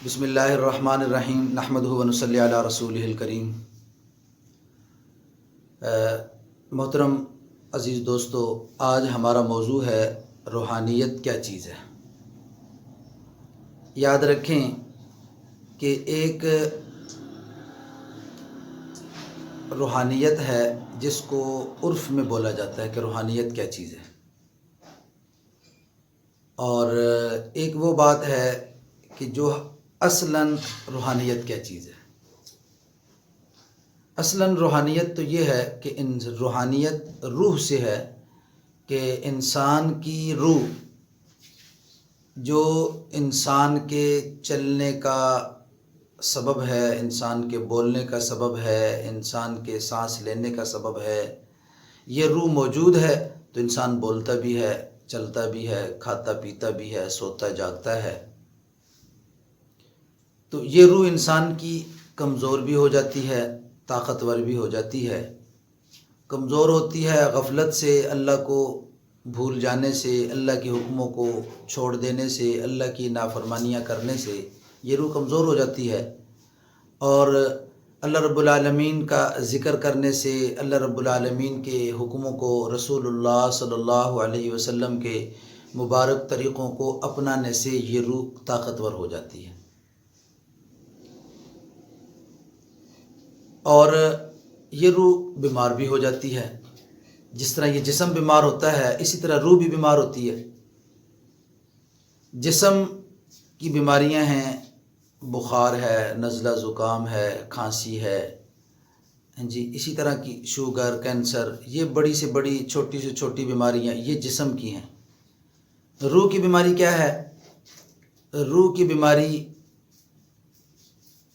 بسم اللہ الرحمن الرحیم نحمدہ و نصلی علی رسولہ الکریم۔ محترم عزیز دوستو، آج ہمارا موضوع ہے روحانیت کیا چیز ہے۔ یاد رکھیں کہ ایک روحانیت ہے جس کو عرف میں بولا جاتا ہے کہ روحانیت کیا چیز ہے، اور ایک وہ بات ہے کہ جو اصلاً روحانیت کیا چیز ہے۔ اصلاً روحانیت تو یہ ہے کہ روحانیت روح سے ہے، کہ انسان کی روح جو انسان کے چلنے کا سبب ہے، انسان کے بولنے کا سبب ہے، انسان کے سانس لینے کا سبب ہے، یہ روح موجود ہے تو انسان بولتا بھی ہے، چلتا بھی ہے، کھاتا پیتا بھی ہے، سوتا جاگتا ہے۔ تو یہ روح انسان کی کمزور بھی ہو جاتی ہے، طاقتور بھی ہو جاتی ہے۔ کمزور ہوتی ہے غفلت سے، اللہ کو بھول جانے سے، اللہ کے حکموں کو چھوڑ دینے سے، اللہ کی نافرمانیاں کرنے سے یہ روح کمزور ہو جاتی ہے، اور اللہ رب العالمین کا ذکر کرنے سے، اللہ رب العالمین کے حکموں کو، رسول اللہ صلی اللہ علیہ وسلم کے مبارک طریقوں کو اپنانے سے یہ روح طاقتور ہو جاتی ہے۔ اور یہ روح بیمار بھی ہو جاتی ہے۔ جس طرح یہ جسم بیمار ہوتا ہے، اسی طرح روح بھی بیمار ہوتی ہے۔ جسم کی بیماریاں ہیں، بخار ہے، نزلہ زکام ہے، کھانسی ہے، اسی طرح کی شوگر، کینسر، یہ بڑی سے بڑی، چھوٹی سے چھوٹی بیماریاں یہ جسم کی ہیں۔ روح کی بیماری کیا ہے؟ روح کی بیماری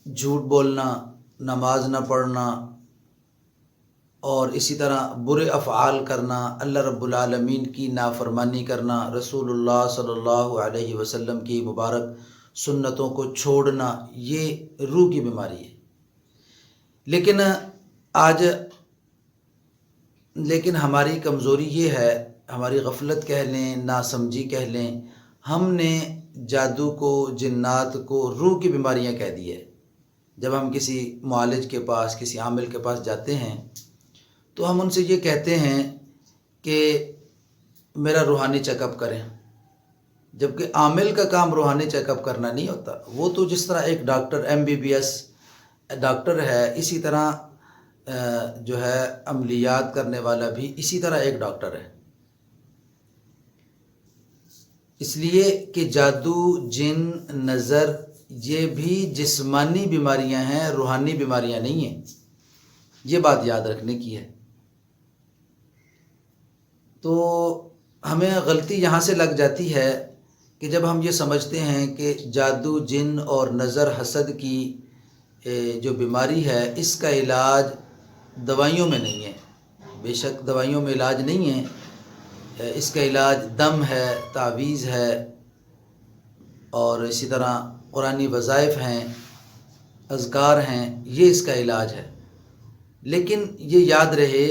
جھوٹ بولنا، نماز نہ پڑھنا، اور اسی طرح برے افعال کرنا، اللہ رب العالمین کی نافرمانی کرنا، رسول اللہ صلی اللہ علیہ وسلم کی مبارک سنتوں کو چھوڑنا، یہ روح کی بیماری ہے۔ لیکن ہماری کمزوری یہ ہے، ہماری غفلت کہہ لیں، ناسمجھی کہہ لیں، ہم نے جادو کو، جنات کو روح کی بیماریاں کہہ دی ہے۔ جب ہم کسی معالج کے پاس، کسی عامل کے پاس جاتے ہیں تو ہم ان سے یہ کہتے ہیں کہ میرا روحانی چیک اپ کریں، جبکہ عامل کا کام روحانی چیک اپ کرنا نہیں ہوتا۔ وہ تو جس طرح ایک ڈاکٹر MBBS ڈاکٹر ہے، اسی طرح جو ہے عملیات کرنے والا بھی اسی طرح ایک ڈاکٹر ہے۔ اس لیے کہ جادو، جن، نظر یہ بھی جسمانی بیماریاں ہیں، روحانی بیماریاں نہیں ہیں۔ یہ بات یاد رکھنے کی ہے۔ تو ہمیں غلطی یہاں سے لگ جاتی ہے کہ جب ہم یہ سمجھتے ہیں کہ جادو، جن اور نظر، حسد کی جو بیماری ہے، اس کا علاج دوائیوں میں نہیں ہے۔ بے شک دوائیوں میں علاج نہیں ہے، اس کا علاج دم ہے، تعویذ ہے، اور اسی طرح قرآنی وظائف ہیں، اذکار ہیں، یہ اس کا علاج ہے۔ لیکن یہ یاد رہے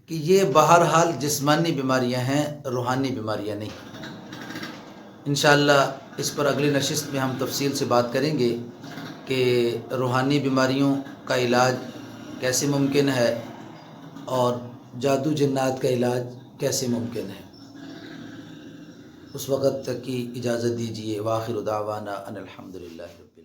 کہ یہ بہرحال جسمانی بیماریاں ہیں، روحانی بیماریاں نہیں۔ انشاءاللہ اس پر اگلی نشست میں ہم تفصیل سے بات کریں گے کہ روحانی بیماریوں کا علاج کیسے ممکن ہے اور جادو جنات کا علاج کیسے ممکن ہے۔ اس وقت تک کی اجازت دیجیے۔ وآخر دعوانا ان الحمدللہ رب العالمین۔